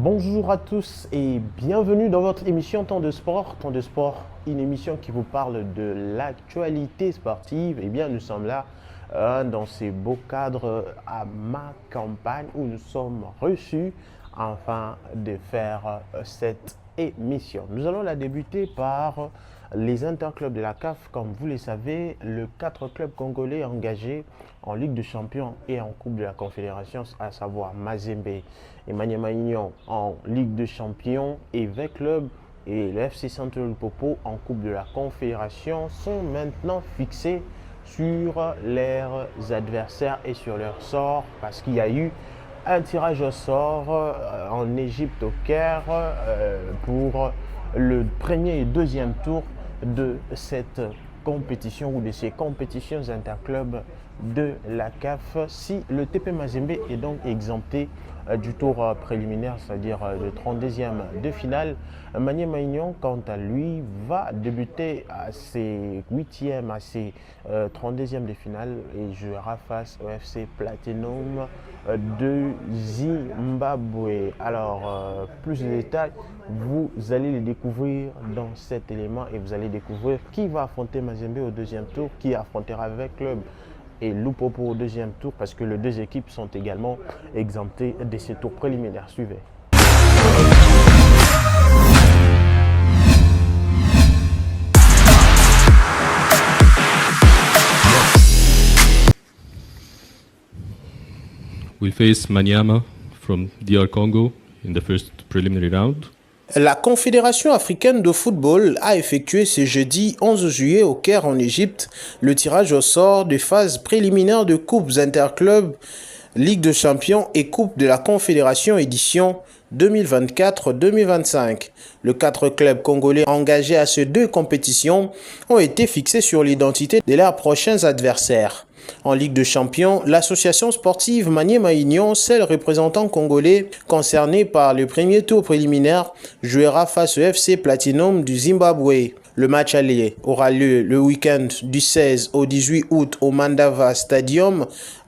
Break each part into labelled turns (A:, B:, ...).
A: Bonjour à tous et bienvenue dans votre émission Temps de Sport. Temps de Sport, une émission qui vous parle de l'actualité sportive. Eh bien, nous sommes là dans ces beaux cadres à ma campagne où nous sommes reçus afin de faire cette émission. Nous allons la débuter par les interclubs de la CAF. Comme vous le savez, le 4 clubs congolais engagés en Ligue des Champions et en Coupe de la Confédération, à savoir Mazembe et Maniema Union en Ligue des Champions et V Club et le FC Central Popo en Coupe de la Confédération, sont maintenant fixés sur leurs adversaires et sur leur sort parce qu'il y a eu un tirage au sort en Égypte au Caire pour le premier et deuxième tour de cette compétition ou de ces compétitions interclubs de la CAF. Si le TP Mazembe est donc exempté du tour préliminaire, c'est-à-dire le 32e de finale, Maniema Union, quant à lui, va débuter à ses 8e, à ses 32e de finale et jouera face au FC Platinum de Zimbabwe. Alors, plus de détails, vous allez les découvrir dans cet élément et vous allez découvrir qui va affronter Mazembe au deuxième tour, qui affrontera V Club et Lupopo au deuxième tour, parce que les deux équipes sont également exemptées de ces tours préliminaires. Suivez.
B: We'll face Maniema from DR Congo in the first preliminary round.
C: La Confédération africaine de football a effectué ce jeudi 11 juillet au Caire en Égypte le tirage au sort des phases préliminaires de coupes interclubs, Ligue des Champions et Coupe de la Confédération édition 2024-2025. Les 4 clubs congolais engagés à ces deux compétitions ont été fixés sur l'identité de leurs prochains adversaires. En Ligue des Champions, l'association sportive Maniema Union, seul représentant congolais concerné par le premier tour préliminaire, jouera face au FC Platinum du Zimbabwe. Le match aller aura lieu le week-end du 16 au 18 août au Mandava Stadium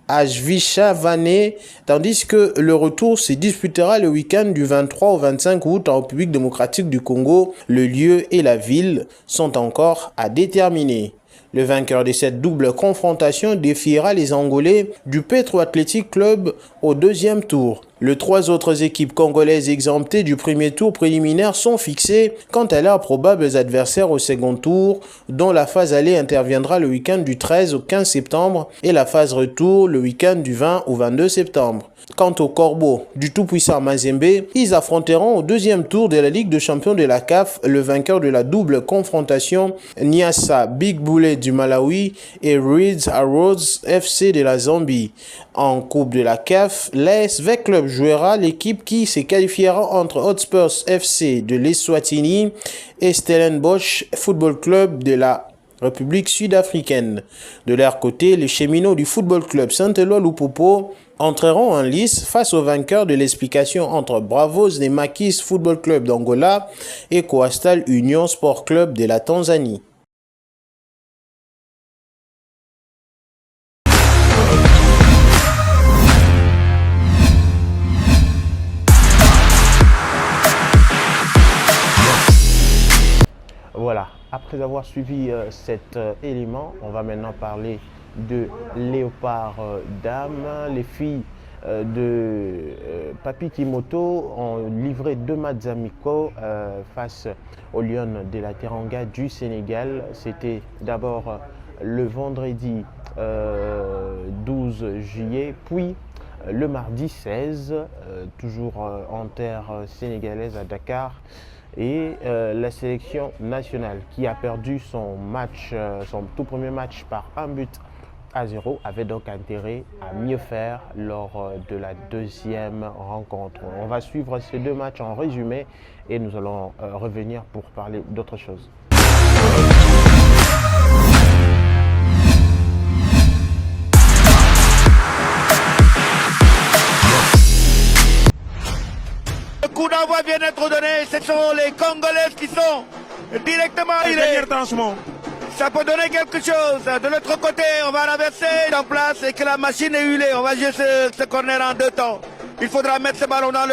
C: à Jvishavane, tandis que le retour se disputera le week-end du 23 au 25 août en République démocratique du Congo. Le lieu et la ville sont encore à déterminer. Le vainqueur de cette double confrontation défiera les Angolais du Petro Athletic Club au deuxième tour. Les 3 autres équipes congolaises exemptées du premier tour préliminaire sont fixées quant à leurs probables adversaires au second tour, dont la phase aller interviendra le week-end du 13 au 15 septembre et la phase retour le week-end du 20 au 22 septembre. Quant aux Corbeaux du tout-puissant Mazembe, ils affronteront au deuxième tour de la Ligue des Champions de la CAF le vainqueur de la double confrontation Niassa Big Bullet du Malawi et Reeds Arrows FC de la Zambie. En Coupe de la CAF, l'AS V Club jouera l'équipe qui se qualifiera entre Hotspurs FC de l'Eswatini et Stellenbosch Football Club de la République sud-africaine. De leur côté, les cheminots du Football Club Saint-Éloi Lupopo entreront en lice face aux vainqueurs de l'explication entre Bravos des Maquis Football Club d'Angola et Coastal Union Sport Club de la Tanzanie.
A: Voilà, après avoir suivi cet élément, on va maintenant parler de Léopard Dame. Les filles de Papi Kimoto ont livré 2 matchs amicaux face aux Lions de la Teranga du Sénégal. C'était d'abord le vendredi 12 juillet, puis le mardi 16, toujours en terre sénégalaise à Dakar. Et la sélection nationale qui a perdu son tout premier match par 1-0 avait donc intérêt à mieux faire lors de la deuxième rencontre. On va suivre ces 2 matchs en résumé et nous allons revenir pour parler d'autre chose.
D: Le coup d'envoi vient d'être donné, ce sont les Congolais qui sont directement arrivés. Ça peut donner quelque chose. De l'autre côté, on va renverser en place et que la machine est huilée. On va jouer ce corner en 2 temps. Il faudra mettre ce ballon dans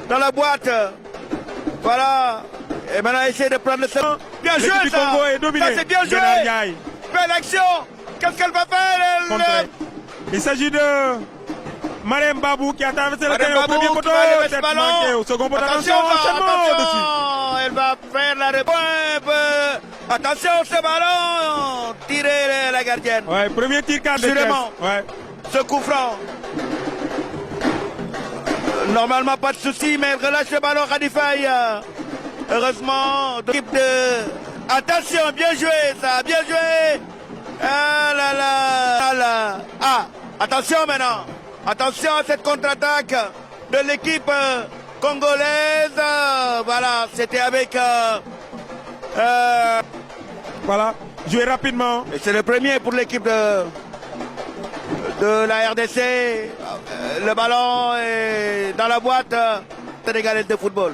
D: dans la boîte. Voilà. Et maintenant, essayer de prendre le second. Bien joué,
E: L'équipe du
D: ça.
E: Congo est dominée.
D: Ça, c'est bien joué.
E: Gérard Ndiaye.
D: Belle action. Qu'est-ce qu'elle va faire,
E: Contré. Il s'agit de Marem Babou qui a traversé le terrain au premier poteau. Tête manquée au second poteau. Attention, enchaînement dessus.
D: Elle va faire la réponse. Attention, ce ballon. Tirer la gardienne.
E: Ouais, premier tir cadre de tête.
D: Sûrement.
E: Ouais.
D: Ce coup franc. Normalement, pas de souci, mais elle relâche le ballon, Khadifaï. Heureusement, l'équipe de... Attention, bien joué, ça, bien joué. Ah là là, ah là. Ah, attention maintenant. Attention à cette contre-attaque de l'équipe congolaise. Voilà, c'était avec...
E: Voilà, jouer rapidement.
D: et c'est le premier pour l'équipe de la RDC. Le ballon est dans la boîte sénégalaise de football.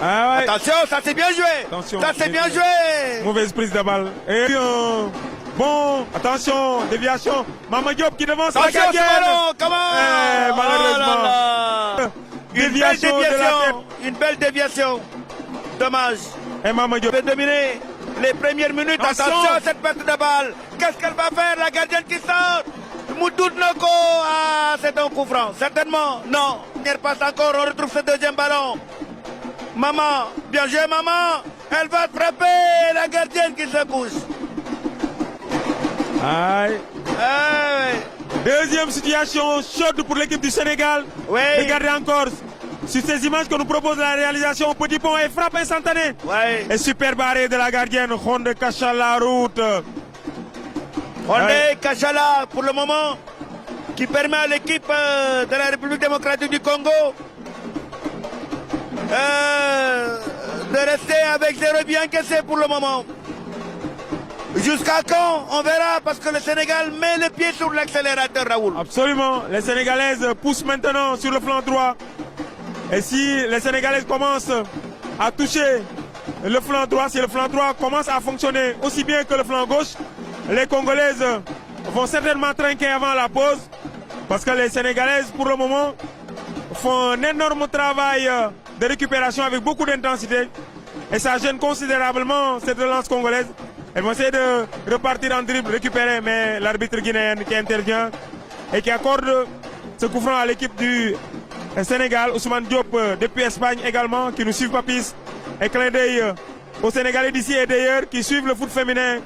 E: Ah ouais.
D: Attention, ça c'est bien joué.
E: Attention.
D: Ça c'est bien joué.
E: Mauvaise prise de balle. Et bon, attention, déviation. Maman Diop qui devance la
D: Attention ce
E: gardienne.
D: ballon, comment
E: Malheureusement.
D: Oh là là.
E: Déviation de la tête.
D: Une belle déviation. Dommage.
E: Et Maman Diop.
D: Je vais dominer les premières minutes. Attention à cette perte de balle. Qu'est-ce qu'elle va faire, la gardienne qui sort? Moudoud Noko. Ah, c'est un coup franc. Certainement. Non. Il passe encore. On retrouve ce deuxième ballon. Maman. Bien joué, maman. Elle va frapper la gardienne qui se couche.
E: Aïe.
D: Ouais.
E: Deuxième situation chaude pour l'équipe du Sénégal.
D: Oui.
E: Regardez encore sur ces images que nous propose la réalisation. Petit pont et frappe instantanée.
D: Ouais.
E: Et super barré de la gardienne. Ronde cache la route.
D: Rondé Kachala pour le moment qui permet à l'équipe de la République démocratique du Congo de rester avec 0 bien encaissé pour le moment. Jusqu'à quand? On verra parce que le Sénégal met le pied sur l'accélérateur, Raoul.
E: Absolument. Les Sénégalaises poussent maintenant sur le flanc droit. Et si les Sénégalaises commencent à toucher le flanc droit, si le flanc droit commence à fonctionner aussi bien que le flanc gauche, les Congolaises vont certainement trinquer avant la pause. Parce que les Sénégalaises, pour le moment, font un énorme travail de récupération avec beaucoup d'intensité. Et ça gêne considérablement cette relance congolaise. Elles vont essayer de repartir en dribble, récupérer, mais l'arbitre guinéenne qui intervient et qui accorde ce coup franc à l'équipe du Sénégal, Ousmane Diop depuis Espagne également, qui nous suivent Papis. Et clin d'œil aux Sénégalais d'ici et d'ailleurs qui suivent le foot féminin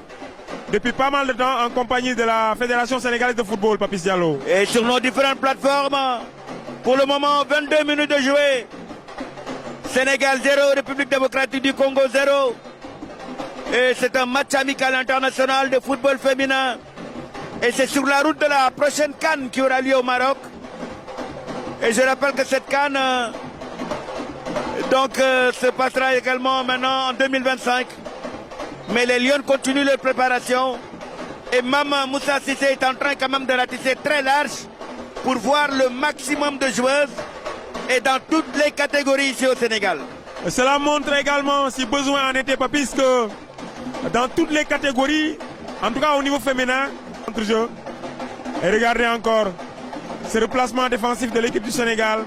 E: depuis pas mal de temps en compagnie de la Fédération sénégalaise de football, Papis Diallo.
D: Et sur nos différentes plateformes, pour le moment, 22 minutes de jouer. Sénégal 0, République démocratique du Congo 0. Et c'est un match amical international de football féminin. Et c'est sur la route de la prochaine CAN qui aura lieu au Maroc. Et je rappelle que cette CAN se passera également maintenant en 2025. Mais les Lions continuent leur préparation. Et Maman Moussa Cissé est en train quand même de ratisser très large pour voir le maximum de joueuses et dans toutes les catégories ici au Sénégal.
E: Cela montre également, si besoin en était, Papis, que dans toutes les catégories, en tout cas au niveau féminin, contre-jeu. Et regardez encore ce replacement défensif de l'équipe du Sénégal.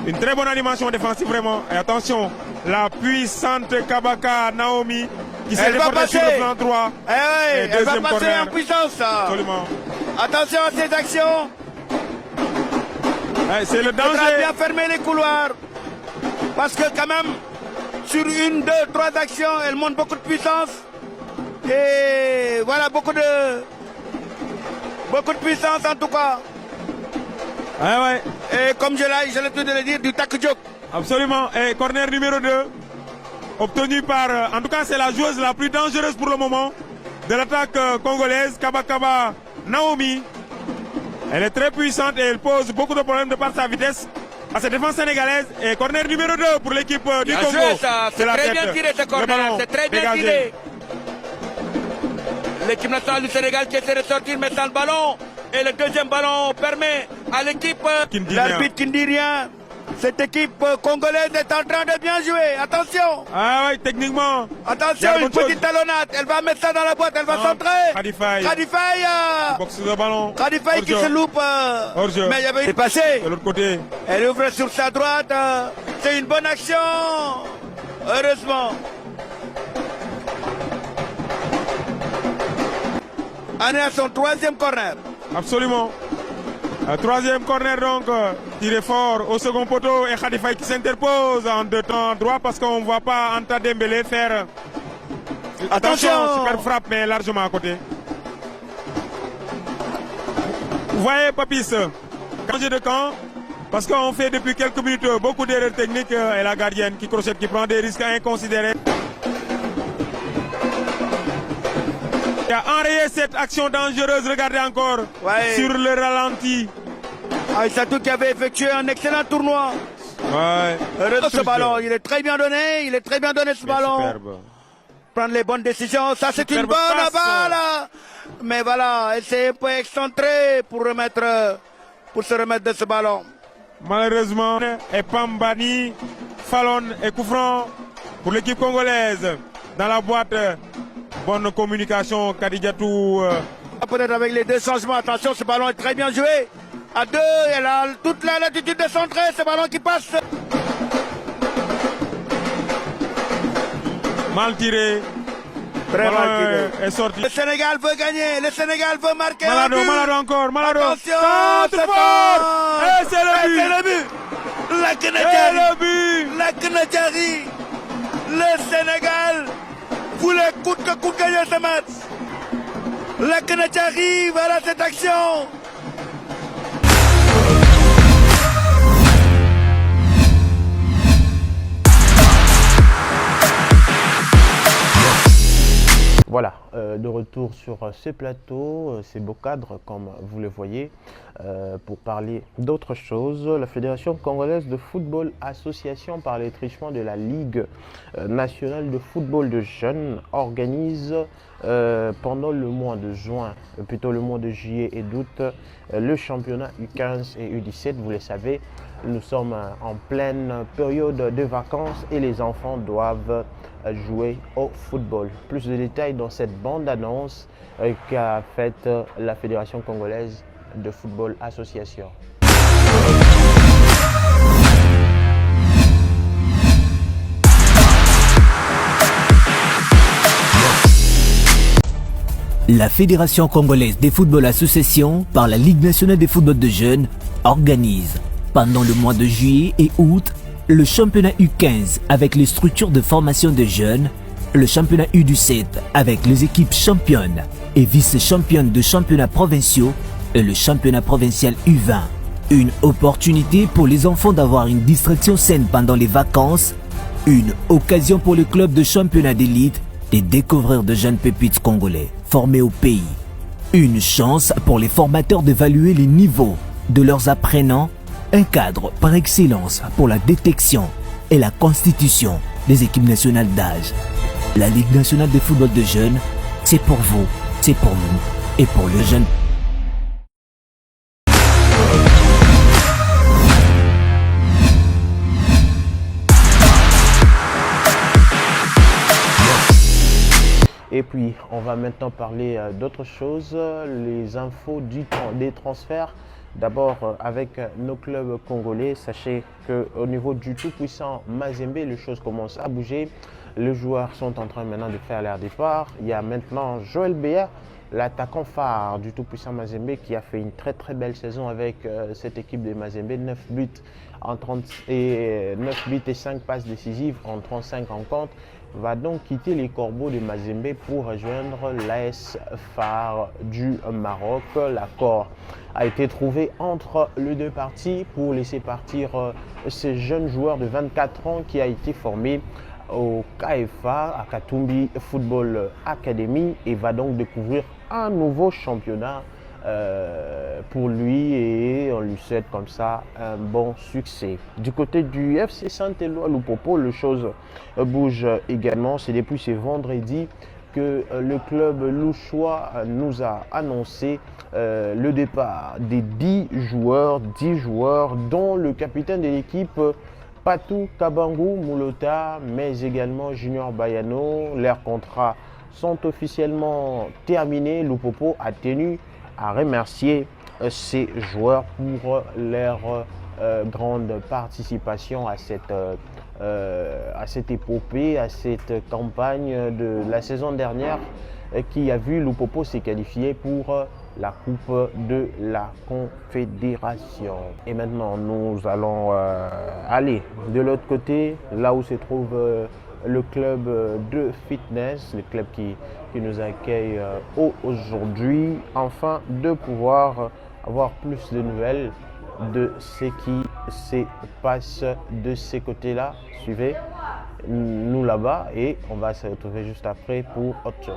E: Une très bonne animation défensive vraiment. Et attention, la puissante Kabaka Naomi qui s'est déportée sur le flanc droit.
D: Eh oui, elle va passer
E: corner.
D: en puissance.
E: Absolument.
D: Attention à ces actions.
E: C'est le
D: Il faudra
E: danger.
D: bien fermer les couloirs. Parce que quand même, sur 1, 2, 3 actions, elle montre beaucoup de puissance. Et voilà, beaucoup de puissance en tout cas.
E: Ouais.
D: Et comme je l'ai l'habitude de le dire, du takjok.
E: Absolument. Et corner numéro 2, obtenu par, en tout cas c'est la joueuse la plus dangereuse pour le moment de l'attaque congolaise, Kabakaba Naomi. Elle est très puissante et elle pose beaucoup de problèmes de par sa vitesse à cette défense sénégalaise. Et corner numéro 2 pour l'équipe du Congo.
D: C'est très bien tiré ce corner, c'est très bien tiré. L'équipe nationale du Sénégal qui essaie de sortir mais sans le ballon. Et le deuxième ballon permet à l'équipe,
E: Qui ne dit rien.
D: l'arbitre qui ne dit rien. Cette équipe congolaise est en train de bien jouer. Attention.
E: Ah oui, techniquement.
D: Attention, une petite talonnade. Elle va mettre ça dans la boîte. Elle va centrer.
E: Khady Faye.
D: Khady Faye.
E: Boxe le ballon.
D: Khady Faye qui se loupe.
E: Hors-jeu.
D: Mais il y avait... C'est passé.
E: De l'autre côté.
D: Elle ouvre sur sa droite. C'est une bonne action. Heureusement. On est à son troisième corner.
E: Absolument. Troisième corner donc, tiré fort au second poteau et Khady Faye qui s'interpose en deux temps droit parce qu'on ne voit pas Anta Dembélé faire. Attention, super frappe mais largement à côté. Vous voyez Papis, changer de camp parce qu'on fait depuis quelques minutes beaucoup d'erreurs techniques et la gardienne qui crochette, qui prend des risques inconsidérés. Il a enrayé cette action dangereuse, regardez encore, sur le ralenti.
D: Aïssatou qui avait effectué un excellent tournoi.
E: Ouais.
D: Ce ballon, il est très bien donné, ce ballon.
E: Superbe.
D: Prendre les bonnes décisions, ça c'est une
E: Superbe
D: bonne
E: passe.
D: balle. Mais voilà, elle s'est un peu excentrée pour se remettre de ce ballon.
E: Malheureusement, Epambani, Fallon et coup franc pour l'équipe congolaise. Dans la boîte, bonne communication, Kadidiatou.
D: Peut-être avec les deux changements, attention, ce ballon est très bien joué. À deux, elle a toute la latitude de centrer, ce ballon qui passe.
E: Mal tiré.
D: Très mal tiré.
E: Est sorti.
D: Le Sénégal veut gagner, le Sénégal veut marquer.
E: Malado,
D: un but.
E: Malado encore, Malado.
D: Attention,
E: Contre fort. Et c'est le but.
D: La
E: Et
D: Kenedjari.
E: le but.
D: La Kenedjari. Le Sénégal voulait coûte que coûte gagner ce match. La Kenedjari, voilà cette action.
A: Voilà, de retour sur ces plateaux, ces beaux cadres, comme vous le voyez, pour parler d'autre chose. La Fédération congolaise de football association par les trichements de la Ligue nationale de football de jeunes organise pendant le mois de juin, plutôt le mois de juillet et d'août, le championnat U15 et U17. Vous le savez, nous sommes en pleine période de vacances et les enfants doivent jouer au football. Plus de détails dans cette bande-annonce qu'a faite la Fédération congolaise de football association.
F: La Fédération congolaise des football association par la Ligue nationale des football de jeunes organise pendant le mois de juillet et août le championnat U15 avec les structures de formation de jeunes, le championnat U17 avec les équipes championnes et vice-championnes de championnats provinciaux et le championnat provincial U20. Une opportunité pour les enfants d'avoir une distraction saine pendant les vacances, une occasion pour le club de championnat d'élite de découvrir de jeunes pépites congolais formés au pays. Une chance pour les formateurs d'évaluer les niveaux de leurs apprenants, un cadre par excellence pour la détection et la constitution des équipes nationales d'âge. La Ligue nationale de football de jeunes, c'est pour vous, c'est pour nous et pour le jeune.
A: Et puis, on va maintenant parler d'autre chose, les infos des transferts. D'abord, avec nos clubs congolais, sachez qu'au niveau du tout-puissant Mazembe, les choses commencent à bouger. Les joueurs sont en train maintenant de faire leur départ. Il y a maintenant Joël Béa, l'attaquant phare du tout-puissant Mazembe, qui a fait une très très belle saison avec cette équipe de Mazembe. 9 buts et 5 passes décisives en 35 rencontres. Va donc quitter les Corbeaux de Mazembe pour rejoindre l'AS phare du Maroc. L'accord a été trouvé entre les deux parties pour laisser partir ce jeune joueur de 24 ans qui a été formé au KFA, à Katumbi Football Academy, et va donc découvrir un nouveau championnat pour lui, et on lui souhaite comme ça un bon succès. Du côté du FC Saint-Éloi Lupopo, les choses bougent également. C'est depuis ce vendredi que le club louchois nous a annoncé le départ des 10 joueurs, dont le capitaine de l'équipe Patou Kabangou Moulota, mais également Junior Bayano. Leurs contrats sont officiellement terminés. Lupopo a tenu à remercier ces joueurs pour leur grande participation à cette épopée, à cette campagne de la saison dernière qui a vu Lupopo se qualifier pour la Coupe de la Confédération. Et maintenant, nous allons aller de l'autre côté, là où se trouve le club de fitness, le club qui nous accueille aujourd'hui, afin de pouvoir avoir plus de nouvelles de ce qui se passe de ces côtés-là. Suivez nous là-bas et on va se retrouver juste après pour autre chose.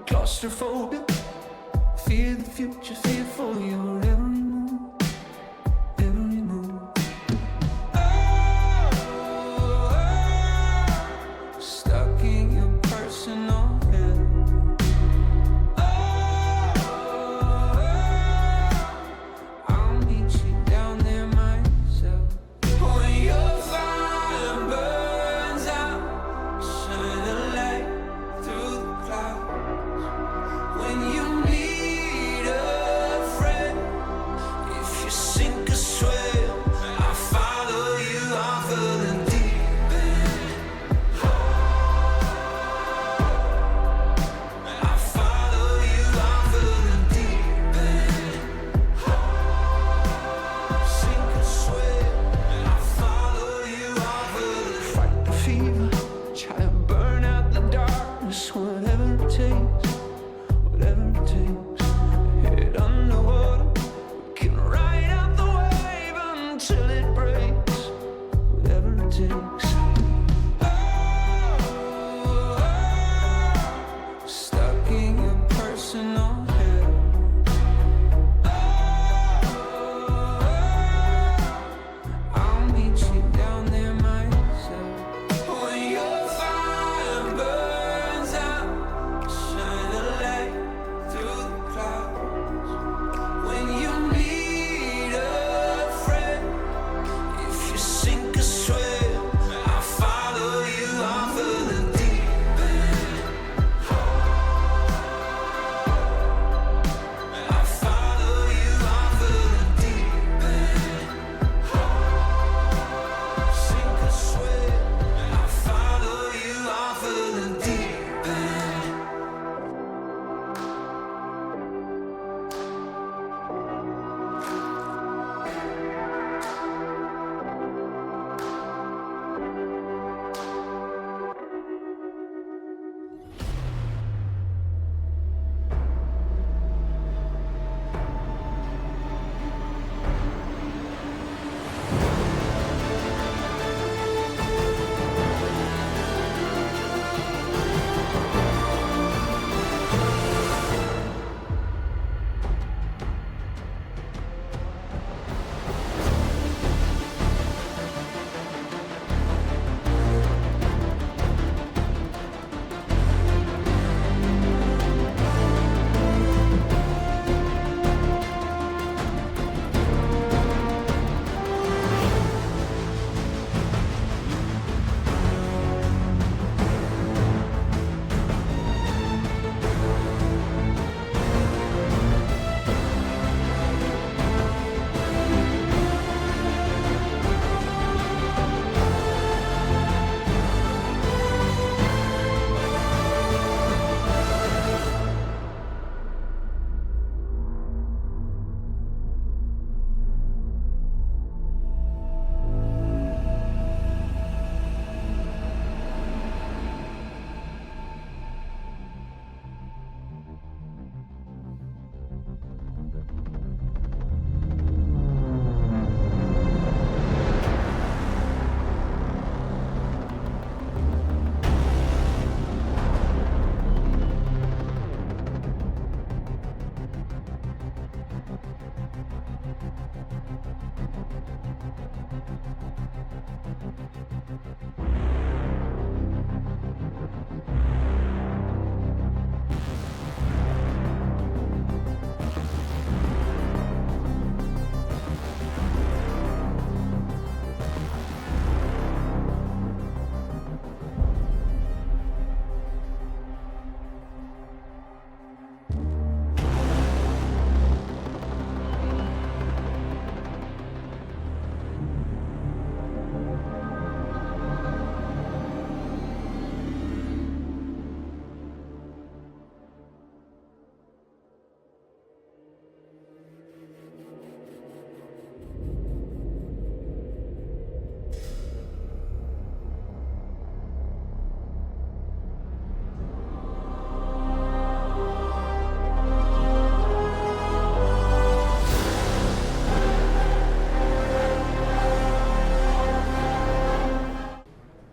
G: Claustrophobia, fear the future, fear for your every move, every move. Stuck in your personal hell. I'll meet you down there myself. When your fire burns out, shine a light through the clouds. When you need a friend, whatever it takes, whatever it takes. Head underwater, we can ride out the wave until it breaks, whatever it takes. Stuck in your personal hell. I'll meet you down there myself. When your fire burns out, shine a light through the clouds. When you need a friend, if you sink or swim, I'll follow you off of the deep end. I'll follow you off of the deep end. Sink or swim, I'll follow you off of the deep end.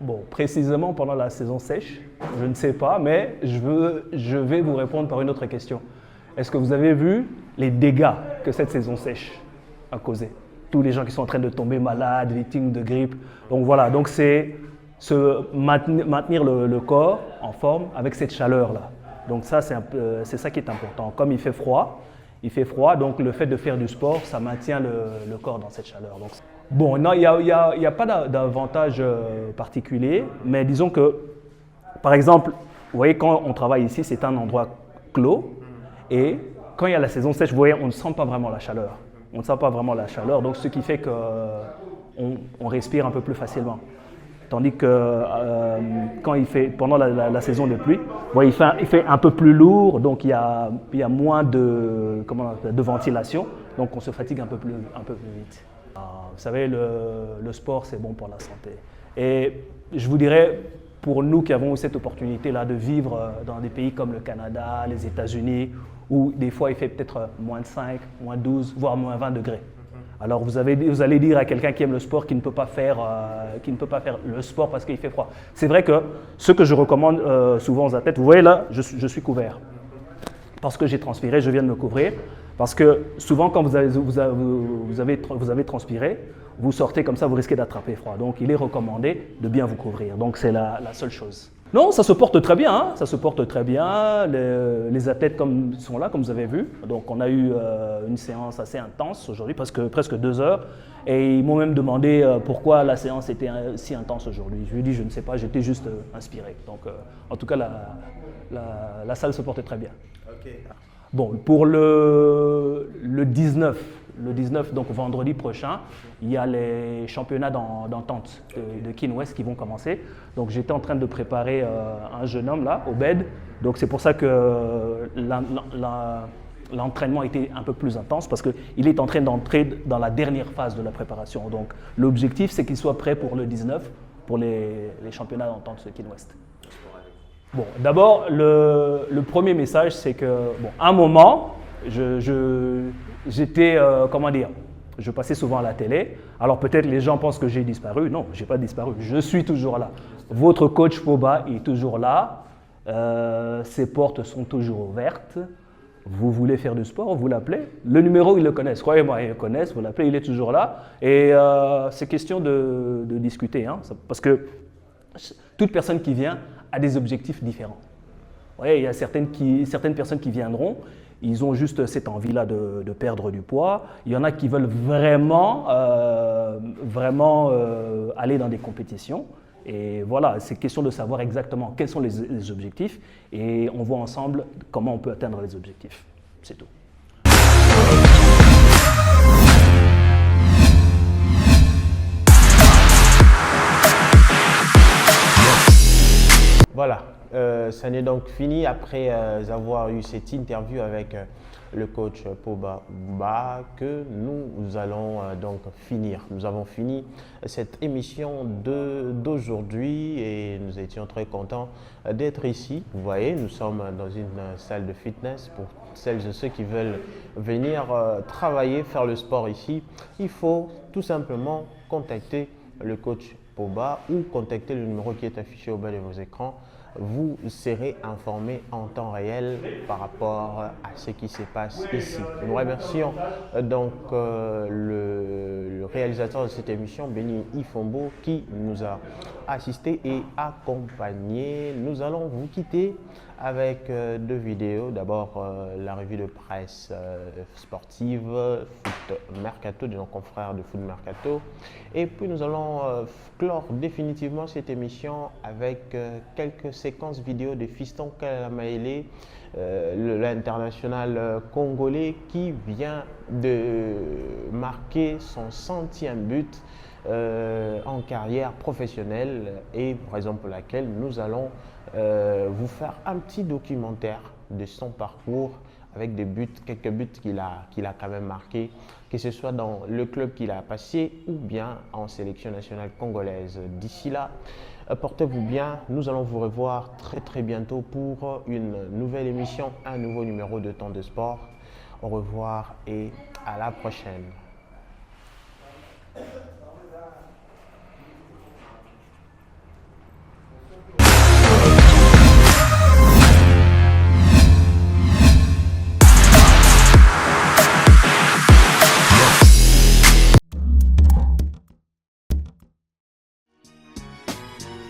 H: Bon, précisément pendant la saison sèche, je ne sais pas, mais je vais vous répondre par une autre question. Est-ce que vous avez vu les dégâts que cette saison sèche a causé? Tous les gens qui sont en train de tomber malades, victimes de grippe. Donc voilà, donc c'est maintenir le corps en forme avec cette chaleur-là. Donc ça, c'est ça qui est important. Comme il fait froid, donc le fait de faire du sport, ça maintient le corps dans cette chaleur. Donc, bon, non, il n'y a pas d'avantage particulier, mais disons que, par exemple, vous voyez, quand on travaille ici, c'est un endroit clos, et quand il y a la saison sèche, vous voyez, on ne sent pas vraiment la chaleur. On ne sent pas vraiment la chaleur, donc ce qui fait qu'on respire un peu plus facilement. Tandis que quand il fait, pendant la saison de pluie, il fait un peu plus lourd, donc il y a moins de ventilation, donc on se fatigue un peu plus vite. Vous savez, le sport, c'est bon pour la santé. Et je vous dirais, pour nous qui avons eu cette opportunité-là de vivre dans des pays comme le Canada, les États-Unis, où des fois il fait peut-être moins de 5, moins 12, voire moins 20 degrés. Alors vous allez dire à quelqu'un qui aime le sport qu'il ne peut pas faire le sport parce qu'il fait froid. C'est vrai que ce que je recommande souvent aux athlètes, vous voyez là, je suis couvert. Parce que j'ai transpiré, je viens de me couvrir. Parce que souvent quand vous avez transpiré, vous sortez comme ça, vous risquez d'attraper froid. Donc il est recommandé de bien vous couvrir. Donc c'est la seule chose. Non, ça se porte très bien, hein. Ça se porte très bien. Les athlètes sont là, comme vous avez vu. Donc on a eu une séance assez intense aujourd'hui, presque 2 heures. Et ils m'ont même demandé pourquoi la séance était si intense aujourd'hui. Je lui ai dit, je ne sais pas, j'étais juste inspiré. Donc en tout cas, la salle se portait très bien.
A: Okay.
H: Bon, pour le 19, donc vendredi prochain, il y a les championnats d'entente de Kin West qui vont commencer. Donc j'étais en train de préparer un jeune homme là, Obed. Donc c'est pour ça que l'entraînement était un peu plus intense parce qu'il est en train d'entrer dans la dernière phase de la préparation. Donc l'objectif c'est qu'il soit prêt pour le 19, pour les championnats d'entente de Kin West. Bon, d'abord, le premier message, c'est que, bon, à un moment, j'étais, je passais souvent à la télé. Alors peut-être les gens pensent que j'ai disparu. Non, je n'ai pas disparu. Je suis toujours là. Votre coach Poba est toujours là. Ses portes sont toujours ouvertes. Vous voulez faire du sport, vous l'appelez. Le numéro, ils le connaissent. Croyez-moi, ils le connaissent. Vous l'appelez, il est toujours là. Et c'est question de discuter, hein, parce que toute personne qui vient a des objectifs différents. Ouais, il y a certaines personnes qui viendront, ils ont juste cette envie-là de perdre du poids. Il y en a qui veulent vraiment aller dans des compétitions. Et voilà, c'est question de savoir exactement quels sont les objectifs et on voit ensemble comment on peut atteindre les objectifs. C'est tout.
A: Voilà, ça n'est donc fini après avoir eu cette interview avec le coach Poba que nous allons donc finir. Nous avons fini cette émission d'aujourd'hui et nous étions très contents d'être ici. Vous voyez, nous sommes dans une salle de fitness pour celles et ceux qui veulent venir travailler, faire le sport ici. Il faut tout simplement contacter le coach Poba ou contacter le numéro qui est affiché au bas de vos écrans. Vous serez informé en temps réel par rapport à ce qui se passe ici. Nous remercions donc le réalisateur de cette émission, Béni Ifombo, qui nous a assisté et accompagné. Nous allons vous quitter avec 2 vidéos. D'abord, la revue de presse sportive Foot Mercato de nos confrères de Foot Mercato. Et puis, nous allons clore définitivement cette émission avec quelques séquences vidéo de Fiston Kalamaele, l'international congolais qui vient de marquer son 100e but en carrière professionnelle et raison pour laquelle nous allons vous faire un petit documentaire de son parcours avec des buts, quelques buts qu'il a quand même marqués, que ce soit dans le club qu'il a passé ou bien en sélection nationale congolaise. D'ici là, portez-vous bien. Nous allons vous revoir très bientôt pour une nouvelle émission, un nouveau numéro de Temps de Sport. Au revoir et à la prochaine.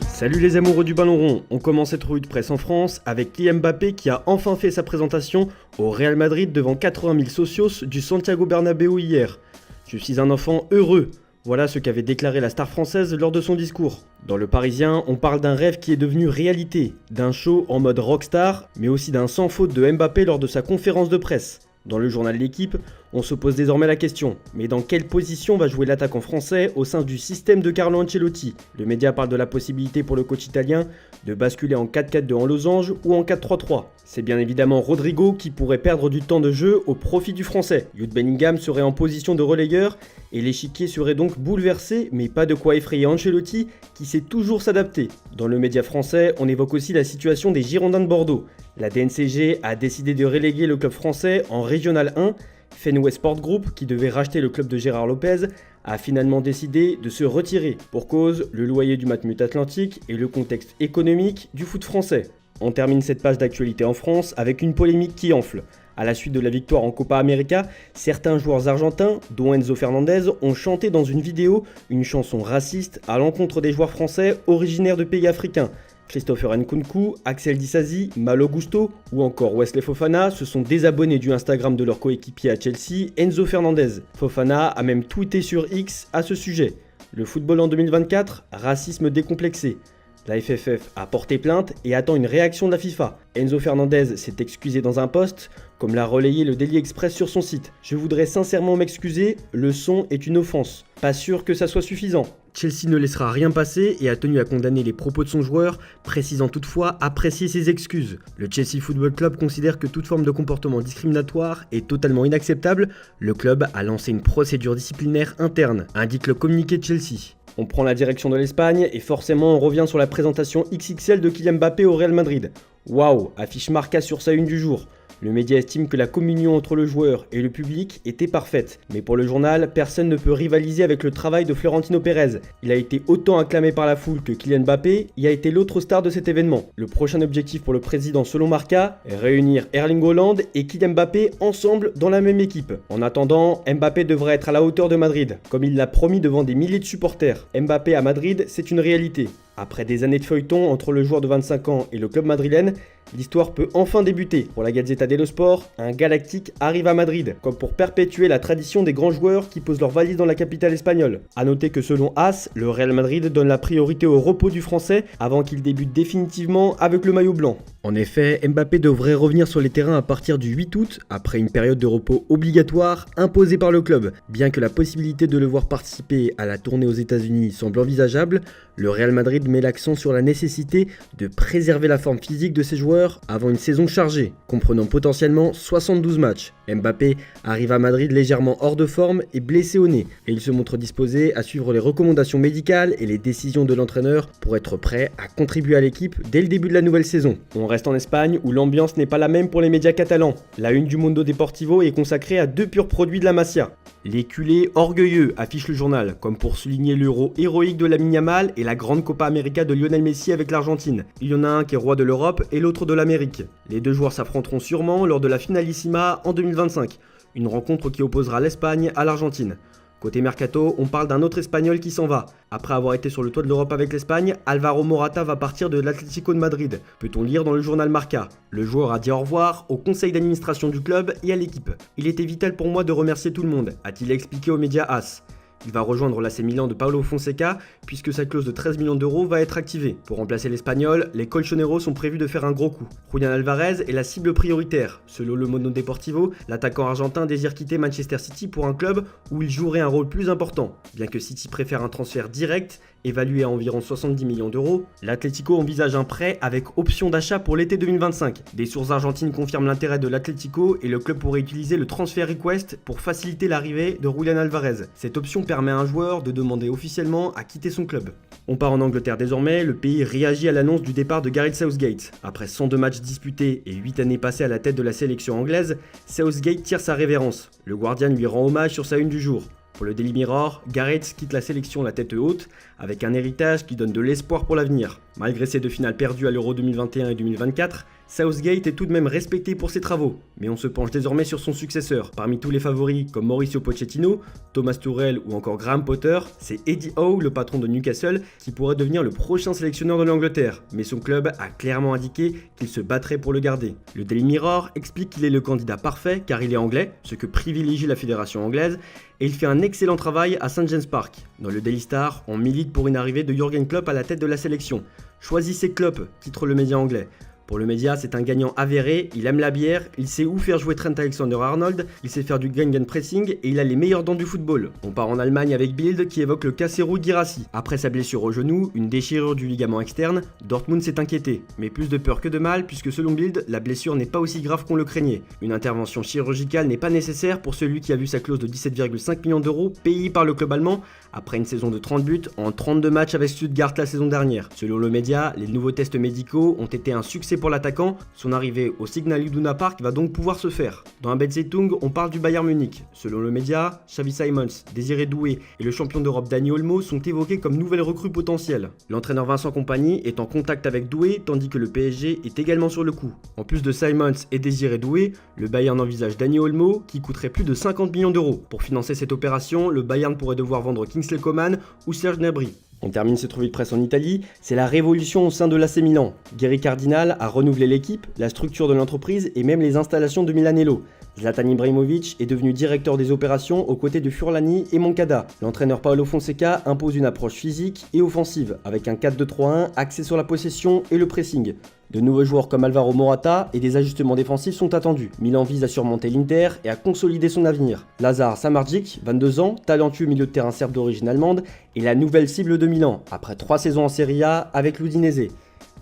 I: Salut les amoureux du ballon rond, on commence cette revue de presse en France avec Kylian Mbappé qui a enfin fait sa présentation au Real Madrid devant 80 000 socios du Santiago Bernabéu hier. Je suis un enfant heureux, voilà ce qu'avait déclaré la star française lors de son discours. Dans Le Parisien, on parle d'un rêve qui est devenu réalité, d'un show en mode rockstar, mais aussi d'un sans faute de Mbappé lors de sa conférence de presse. Dans le journal L'Équipe, On se pose désormais la question, mais dans quelle position va jouer l'attaquant français au sein du système de Carlo Ancelotti? Le média parle de la possibilité pour le coach italien de basculer en 4-4-2 en losange ou en 4-3-3. C'est bien évidemment Rodrigo qui pourrait perdre du temps de jeu au profit du français. Jude Bellingham serait en position de relayeur et l'échiquier serait donc bouleversé, mais pas de quoi effrayer Ancelotti qui sait toujours s'adapter. Dans le média français, on évoque aussi la situation des Girondins de Bordeaux. La DNCG a décidé de reléguer le club français en Régional 1. Fenway Sport Group, qui devait racheter le club de Gérard Lopez, a finalement décidé de se retirer pour cause le loyer du Matmut Atlantique et le contexte économique du foot français. On termine cette page d'actualité en France avec une polémique qui enfle. À la suite de la victoire en Copa América, certains joueurs argentins, dont Enzo Fernandez, ont chanté dans une vidéo une chanson raciste à l'encontre des joueurs français originaires de pays africains. Christopher Nkunku, Axel Disasi, Malo Gusto ou encore Wesley Fofana se sont désabonnés du Instagram de leur coéquipier à Chelsea, Enzo Fernandez. Fofana a même tweeté sur X à ce sujet. Le football en 2024, racisme décomplexé. La FFF a porté plainte et attend une réaction de la FIFA. Enzo Fernandez s'est excusé dans un post, comme l'a relayé le Daily Express sur son site. Je voudrais sincèrement m'excuser, le son est une offense. Pas sûr que ça soit suffisant. Chelsea ne laissera rien passer et a tenu à condamner les propos de son joueur, précisant toutefois apprécier ses excuses. Le Chelsea Football Club considère que toute forme de comportement discriminatoire est totalement inacceptable. Le club a lancé une procédure disciplinaire interne, indique le communiqué de Chelsea. On prend la direction de l'Espagne et forcément on revient sur la présentation XXL de Kylian Mbappé au Real Madrid. Waouh, affiche Marca sur sa une du jour. Le média estime que la communion entre le joueur et le public était parfaite. Mais pour le journal, personne ne peut rivaliser avec le travail de Florentino Pérez. Il a été autant acclamé par la foule que Kylian Mbappé y a été l'autre star de cet événement. Le prochain objectif pour le président selon Marca est réunir Erling Haaland et Kylian Mbappé ensemble dans la même équipe. En attendant, Mbappé devrait être à la hauteur de Madrid, comme il l'a promis devant des milliers de supporters. Mbappé à Madrid, c'est une réalité. Après des années de feuilleton entre le joueur de 25 ans et le club madrilène, l'histoire peut enfin débuter. Pour la Gazzetta dello Sport, un Galactique arrive à Madrid, comme pour perpétuer la tradition des grands joueurs qui posent leur valise dans la capitale espagnole. A noter que selon AS, le Real Madrid donne la priorité au repos du français avant qu'il débute définitivement avec le maillot blanc. En effet, Mbappé devrait revenir sur les terrains à partir du 8 août, après une période de repos obligatoire imposée par le club. Bien que la possibilité de le voir participer à la tournée aux États-Unis semble envisageable, le Real Madrid met l'accent sur la nécessité de préserver la forme physique de ses joueurs avant une saison chargée, comprenant potentiellement 72 matchs. Mbappé arrive à Madrid légèrement hors de forme et blessé au nez, et il se montre disposé à suivre les recommandations médicales et les décisions de l'entraîneur pour être prêt à contribuer à l'équipe dès le début de la nouvelle saison. On reste en Espagne où l'ambiance n'est pas la même pour les médias catalans. La une du Mundo Deportivo est consacrée à deux purs produits de la Masia. Les culés orgueilleux, affiche le journal, comme pour souligner l'euro héroïque de Lamine Yamal et la grande Copa América de Lionel Messi avec l'Argentine. Il y en a un qui est roi de l'Europe et l'autre de l'Amérique. Les deux joueurs s'affronteront sûrement lors de la Finalissima en 2025, une rencontre qui opposera l'Espagne à l'Argentine. Côté Mercato, on parle d'un autre Espagnol qui s'en va. Après avoir été sur le toit de l'Europe avec l'Espagne, Alvaro Morata va partir de l'Atlético de Madrid, peut-on lire dans le journal Marca. Le joueur a dit au revoir au conseil d'administration du club et à l'équipe. Il était vital pour moi de remercier tout le monde, a-t-il expliqué aux médias AS. Il va rejoindre l'AC Milan de Paulo Fonseca puisque sa clause de 13 millions d'euros va être activée. Pour remplacer l'Espagnol, les Colchoneros sont prévus de faire un gros coup. Julián Alvarez est la cible prioritaire. Selon le Mundo Deportivo, l'attaquant argentin désire quitter Manchester City pour un club où il jouerait un rôle plus important. Bien que City préfère un transfert direct, évalué à environ 70 millions d'euros, l'Atlético envisage un prêt avec option d'achat pour l'été 2025. Des sources argentines confirment l'intérêt de l'Atlético et le club pourrait utiliser le transfer request pour faciliter l'arrivée de Julián Alvarez. Cette option permet à un joueur de demander officiellement à quitter son club. On part en Angleterre désormais, le pays réagit à l'annonce du départ de Gareth Southgate. Après 102 matchs disputés et 8 années passées à la tête de la sélection anglaise, Southgate tire sa révérence. Le Guardian lui rend hommage sur sa une du jour. Pour le Daily Mirror, Gareth quitte la sélection la tête haute, avec un héritage qui donne de l'espoir pour l'avenir. Malgré ses deux finales perdues à l'Euro 2021 et 2024, Southgate est tout de même respecté pour ses travaux. Mais on se penche désormais sur son successeur. Parmi tous les favoris comme Mauricio Pochettino, Thomas Tuchel ou encore Graham Potter, c'est Eddie Howe, le patron de Newcastle, qui pourrait devenir le prochain sélectionneur de l'Angleterre. Mais son club a clairement indiqué qu'il se battrait pour le garder. Le Daily Mirror explique qu'il est le candidat parfait car il est anglais, ce que privilégie la fédération anglaise, et il fait un excellent travail à St James Park. Dans le Daily Star, on milite pour une arrivée de Jürgen Klopp à la tête de la sélection. Choisissez Klopp, titre le média anglais. Pour le média, c'est un gagnant avéré, il aime la bière, il sait où faire jouer Trent Alexander-Arnold, il sait faire du gegenpressing et il a les meilleures dents du football. On part en Allemagne avec Bild qui évoque le cas Serhou Guirassy. Après sa blessure au genou, une déchirure du ligament externe, Dortmund s'est inquiété. Mais plus de peur que de mal puisque selon Bild, la blessure n'est pas aussi grave qu'on le craignait. Une intervention chirurgicale n'est pas nécessaire pour celui qui a vu sa clause de 17,5 millions d'euros payée par le club allemand après une saison de 30 buts en 32 matchs avec Stuttgart la saison dernière. Selon le média, les nouveaux tests médicaux ont été un succès pour l'attaquant, son arrivée au Signal Iduna Park va donc pouvoir se faire. Dans un Zeitung, on parle du Bayern Munich. Selon le média, Xavi Simons, Désiré Doué et le champion d'Europe Dani Olmo sont évoqués comme nouvelles recrues potentielles. L'entraîneur Vincent Kompany est en contact avec Doué tandis que le PSG est également sur le coup. En plus de Simons et Désiré Doué, le Bayern envisage Dani Olmo qui coûterait plus de 50 millions d'euros. Pour financer cette opération, le Bayern pourrait devoir vendre Kingsley Coman ou Serge Gnabry. On termine cette revue de presse en Italie, c'est la révolution au sein de l'AC Milan. Gary Cardinal a renouvelé l'équipe, la structure de l'entreprise et même les installations de Milanello. Zlatan Ibrahimovic est devenu directeur des opérations aux côtés de Furlani et Moncada. L'entraîneur Paolo Fonseca impose une approche physique et offensive, avec un 4-2-3-1 axé sur la possession et le pressing. De nouveaux joueurs comme Alvaro Morata et des ajustements défensifs sont attendus. Milan vise à surmonter l'Inter et à consolider son avenir. Lazar Samardzic, 22 ans, talentueux milieu de terrain serbe d'origine allemande, est la nouvelle cible de Milan, après 3 saisons en Serie A avec l'Udinese.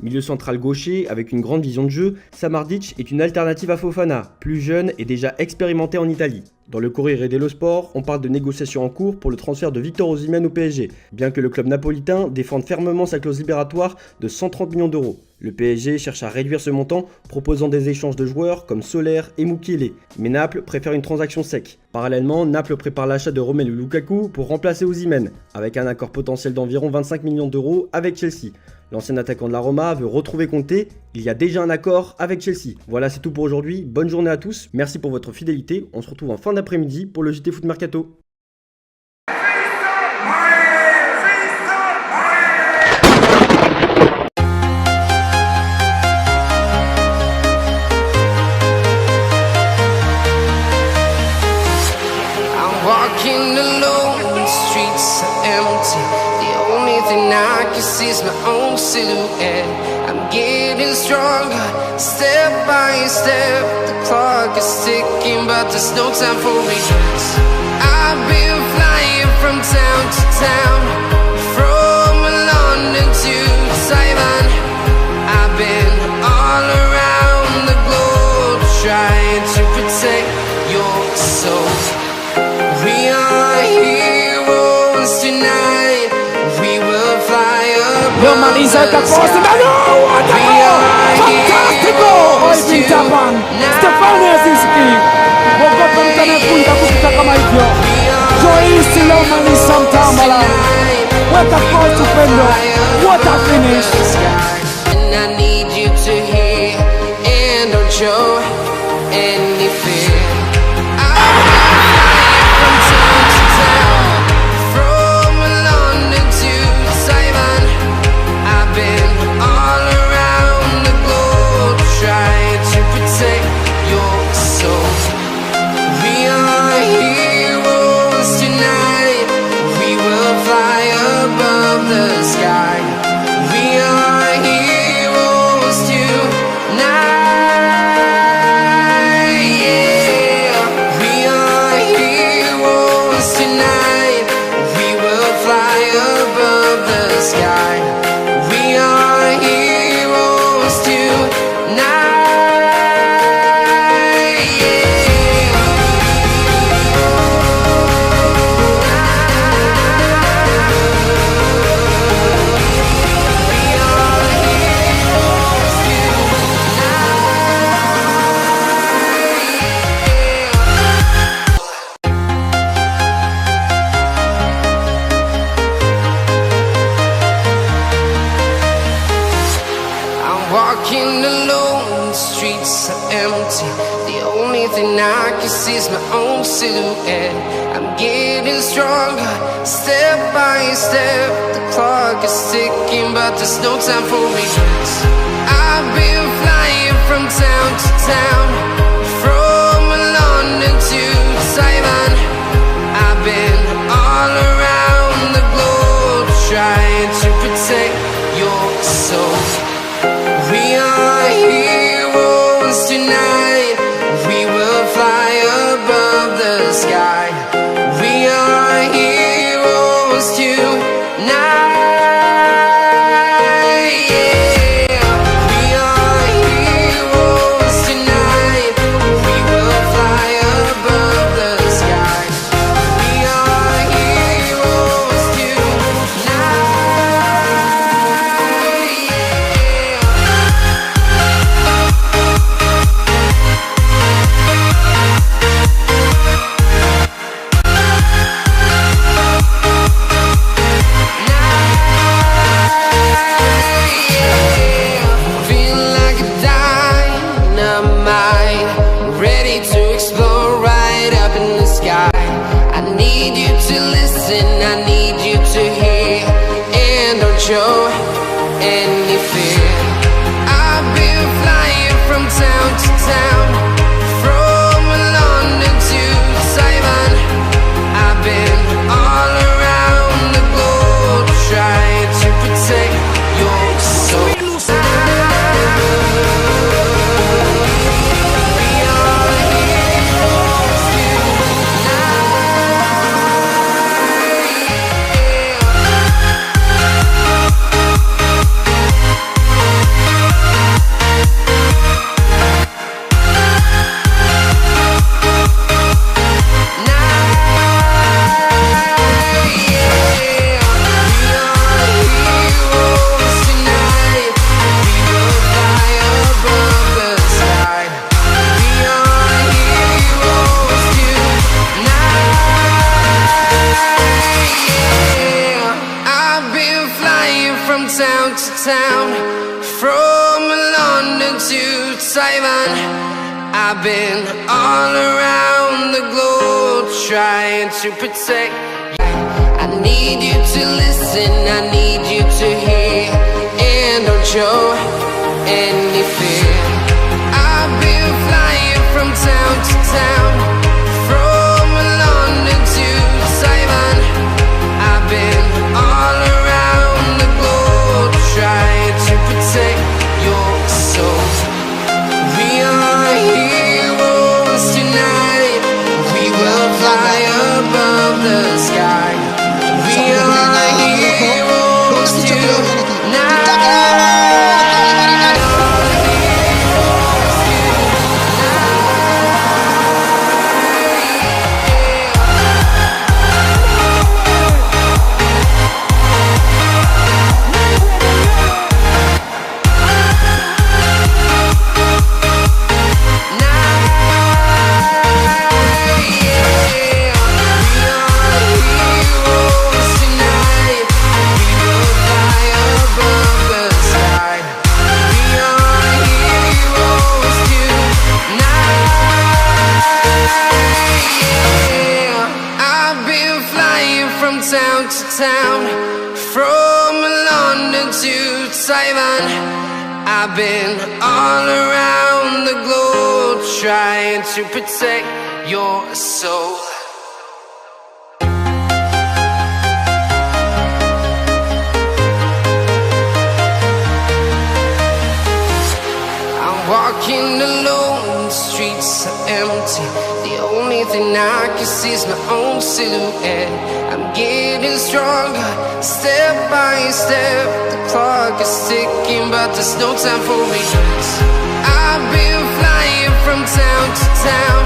I: Milieu central gaucher, avec une grande vision de jeu, Samardzic est une alternative à Fofana, plus jeune et déjà expérimenté en Italie. Dans le Corriere dello Sport, on parle de négociations en cours pour le transfert de Victor Osimhen au PSG, bien que le club napolitain défende fermement sa clause libératoire de 130 millions d'euros. Le PSG cherche à réduire ce montant, proposant des échanges de joueurs comme Soler et Mukiele, mais Naples préfère une transaction sec. Parallèlement, Naples prépare l'achat de Romelu Lukaku pour remplacer Osimhen, avec un accord potentiel d'environ 25 millions d'euros avec Chelsea. L'ancien attaquant de la Roma veut retrouver Conte, il y a déjà un accord avec Chelsea. Voilà, c'est tout pour aujourd'hui, bonne journée à tous, merci pour votre fidélité, on se retrouve en fin d'après-midi pour le JT Foot Mercato.
G: Walking alone, the streets are empty. The only thing I can see is my own silhouette. I'm getting stronger, step by step. The clock is ticking, but there's no time for regrets. I've been flying from town to town, from London to Taiwan. I've been all around the globe, trying to protect your soul. We are heroes tonight. We will fly above the sky. We are heroes tonight.
J: Stefano Aziski, Bogotamtanapunda kama hivyo. Joyce Lomani Santambala. What a call to Pendo. What a finish.
G: And I need you to hear and don't show any fear. Walking alone, the streets are empty. The only thing I can see is my own silhouette. I'm getting stronger, step by step. The clock is ticking, but there's no time for regrets. I've been flying from town to town, from London to Taiwan. I've been all around the globe, trying to protect your soul. We are here. tonight. We will fly above the sky. We are heroes tonight. Show any fear. I've been flying from town to town, from London to Taiwan. I've been all around the globe trying to protect your soul. Town, from London to Taiwan. I've been all around the globe trying to protect you. I need you to listen, I need you to hear, and don't show any fear. I've been flying from town to town, from London to Taiwan. I've been all around the globe trying to protect your soul. We are heroes tonight. We will fly above the sky. We are heroes tonight. Town to town, from London to Taiwan. I've been all around the globe trying to protect your soul. I'm walking alone, the streets are empty. The only thing I can see is my own silhouette. I'm getting stronger, step by step. The clock is ticking, but there's no time for regrets. I've been flying from town to town,